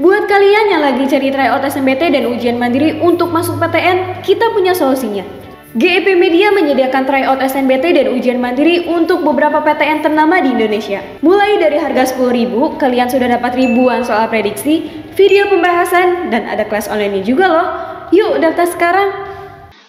Buat kalian yang lagi cari tryout SNMPT dan ujian mandiri untuk masuk PTN, kita punya solusinya. GIP Media menyediakan tryout SNMPT dan ujian mandiri untuk beberapa PTN ternama di Indonesia. Mulai dari harga 10.000, kalian sudah dapat ribuan soal prediksi, video pembahasan, dan ada kelas online juga loh. Yuk daftar sekarang!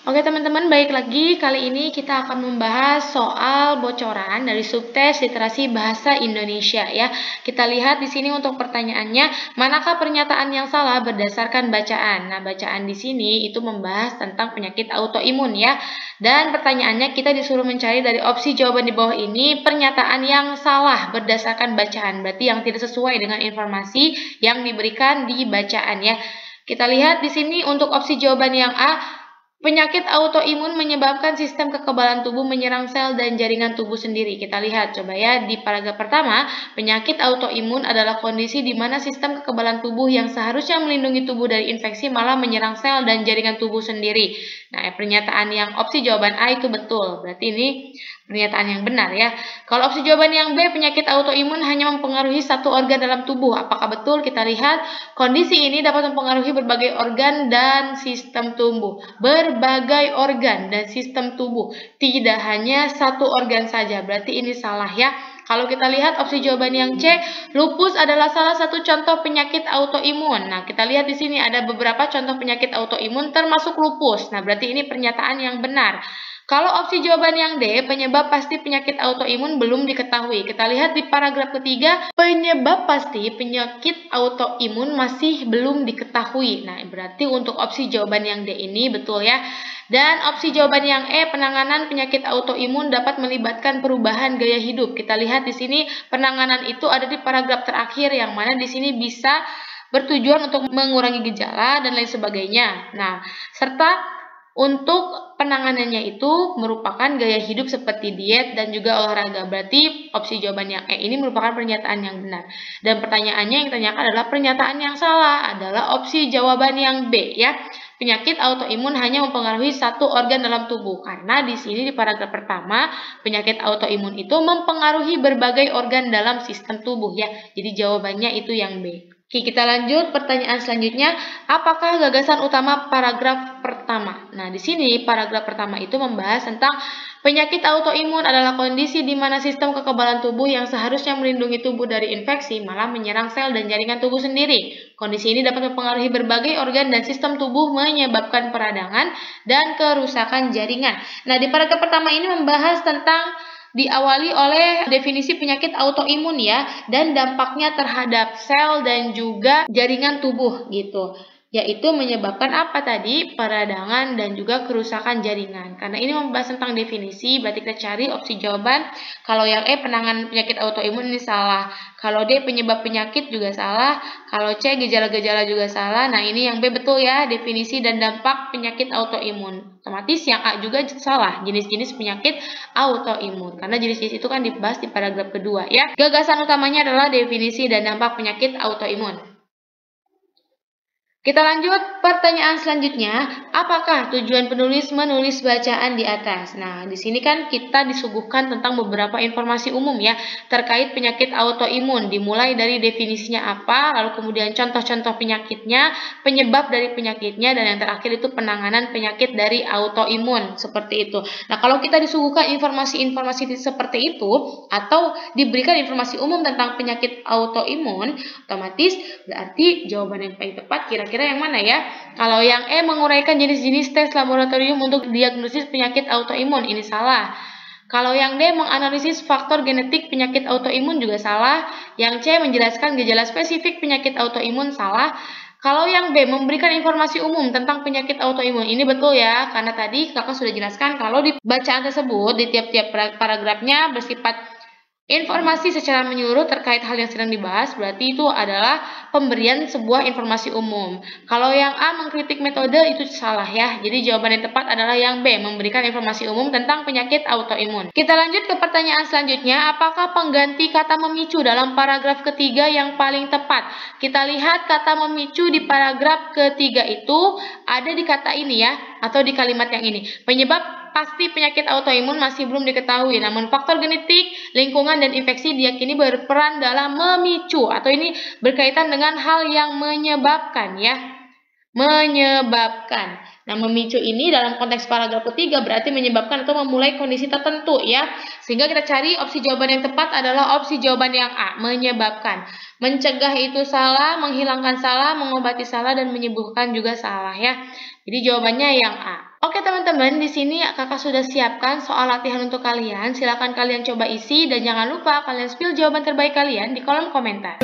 Oke teman-teman, baik lagi. Kali ini kita akan membahas soal bocoran dari subtes literasi bahasa Indonesia ya. Kita lihat di sini untuk pertanyaannya, manakah pernyataan yang salah berdasarkan bacaan? Nah, bacaan di sini itu membahas tentang penyakit autoimun ya. Dan pertanyaannya kita disuruh mencari dari opsi jawaban di bawah ini pernyataan yang salah berdasarkan bacaan. Berarti yang tidak sesuai dengan informasi yang diberikan di bacaan ya. Kita lihat di sini untuk opsi jawaban yang A, penyakit autoimun menyebabkan sistem kekebalan tubuh menyerang sel dan jaringan tubuh sendiri. Kita lihat coba ya di paragraf pertama, penyakit autoimun adalah kondisi di mana sistem kekebalan tubuh yang seharusnya melindungi tubuh dari infeksi malah menyerang sel dan jaringan tubuh sendiri. Nah, pernyataan yang opsi jawaban A itu betul. Berarti ini pernyataan yang benar ya. Kalau opsi jawaban yang B, penyakit autoimun hanya mempengaruhi satu organ dalam tubuh. Apakah betul? Kita lihat kondisi ini dapat mempengaruhi berbagai organ dan sistem tubuh. Berbagai organ dan sistem tubuh, tidak hanya satu organ saja. Berarti ini salah ya. Kalau kita lihat opsi jawaban yang C, lupus adalah salah satu contoh penyakit autoimun. Nah, kita lihat di sini ada beberapa contoh penyakit autoimun termasuk lupus. Nah, berarti ini pernyataan yang benar. Kalau opsi jawaban yang D, penyebab pasti penyakit autoimun belum diketahui. Kita lihat di paragraf ketiga, penyebab pasti penyakit autoimun masih belum diketahui. Nah, berarti untuk opsi jawaban yang D ini betul ya. Dan opsi jawaban yang E, penanganan penyakit autoimun dapat melibatkan perubahan gaya hidup. Kita lihat di sini penanganan itu ada di paragraf terakhir yang mana di sini bisa bertujuan untuk mengurangi gejala dan lain sebagainya. Nah, serta untuk penanganannya itu merupakan gaya hidup seperti diet dan juga olahraga. Berarti opsi jawaban yang E ini merupakan pernyataan yang benar. Dan pertanyaannya yang ditanyakan adalah pernyataan yang salah adalah opsi jawaban yang B ya. Penyakit autoimun hanya mempengaruhi satu organ dalam tubuh. Karena di sini di paragraf pertama, penyakit autoimun itu mempengaruhi berbagai organ dalam sistem tubuh ya. Jadi jawabannya itu yang B. Oke, kita lanjut pertanyaan selanjutnya. Apakah gagasan utama paragraf pertama? Nah, di sini paragraf pertama itu membahas tentang penyakit autoimun adalah kondisi di mana sistem kekebalan tubuh yang seharusnya melindungi tubuh dari infeksi malah menyerang sel dan jaringan tubuh sendiri. Kondisi ini dapat mempengaruhi berbagai organ dan sistem tubuh menyebabkan peradangan dan kerusakan jaringan. Nah, di paragraf pertama ini membahas tentang diawali oleh definisi penyakit autoimun ya, dan dampaknya terhadap sel dan juga jaringan tubuh gitu. Yaitu menyebabkan apa tadi? Peradangan dan juga kerusakan jaringan. Karena ini membahas tentang definisi, berarti kita cari opsi jawaban. Kalau yang E, penanganan penyakit autoimun ini salah. Kalau D, penyebab penyakit juga salah. Kalau C, gejala-gejala juga salah. Nah, ini yang B betul ya, definisi dan dampak penyakit autoimun. Otomatis yang A juga salah, jenis-jenis penyakit autoimun. Karena jenis-jenis itu kan dibahas di paragraf kedua ya. Gagasan utamanya adalah definisi dan dampak penyakit autoimun. Kita lanjut pertanyaan selanjutnya, apakah tujuan penulis menulis bacaan di atas? Nah, di sini kan kita disuguhkan tentang beberapa informasi umum ya terkait penyakit autoimun, dimulai dari definisinya apa, lalu kemudian contoh-contoh penyakitnya, penyebab dari penyakitnya, dan yang terakhir itu penanganan penyakit dari autoimun, seperti itu. Nah, kalau kita disuguhkan informasi-informasi seperti itu atau diberikan informasi umum tentang penyakit autoimun, otomatis berarti jawaban yang paling tepat kira-kira yang mana ya? Kalau yang E, menguraikan jenis-jenis tes laboratorium untuk diagnosis penyakit autoimun, ini salah. Kalau yang D, menganalisis faktor genetik penyakit autoimun, juga salah. Yang C, menjelaskan gejala spesifik penyakit autoimun, salah. Kalau yang B, memberikan informasi umum tentang penyakit autoimun, ini betul ya, karena tadi kakak sudah jelaskan kalau di bacaan tersebut di tiap-tiap paragrafnya bersifat informasi secara menyeluruh terkait hal yang sedang dibahas, berarti itu adalah pemberian sebuah informasi umum. Kalau yang A, mengkritik metode, itu salah ya. Jadi jawaban yang tepat adalah yang B, memberikan informasi umum tentang penyakit autoimun. Kita lanjut ke pertanyaan selanjutnya, apakah pengganti kata memicu dalam paragraf ketiga yang paling tepat? Kita lihat kata memicu di paragraf ketiga itu ada di kata ini ya, atau di kalimat yang ini. Penyebab pasti penyakit autoimun masih belum diketahui, namun faktor genetik, lingkungan, dan infeksi diyakini berperan dalam memicu, atau ini berkaitan dengan hal yang menyebabkan ya. Menyebabkan. Nah, memicu ini dalam konteks paragraf ketiga berarti menyebabkan atau memulai kondisi tertentu ya. Sehingga kita cari opsi jawaban yang tepat adalah opsi jawaban yang A, menyebabkan. Mencegah itu salah, menghilangkan salah, mengobati salah, dan menyembuhkan juga salah ya. Jadi jawabannya yang A. Oke teman-teman, di sini kakak sudah siapkan soal latihan untuk kalian. Silakan kalian coba isi dan jangan lupa kalian spill jawaban terbaik kalian di kolom komentar.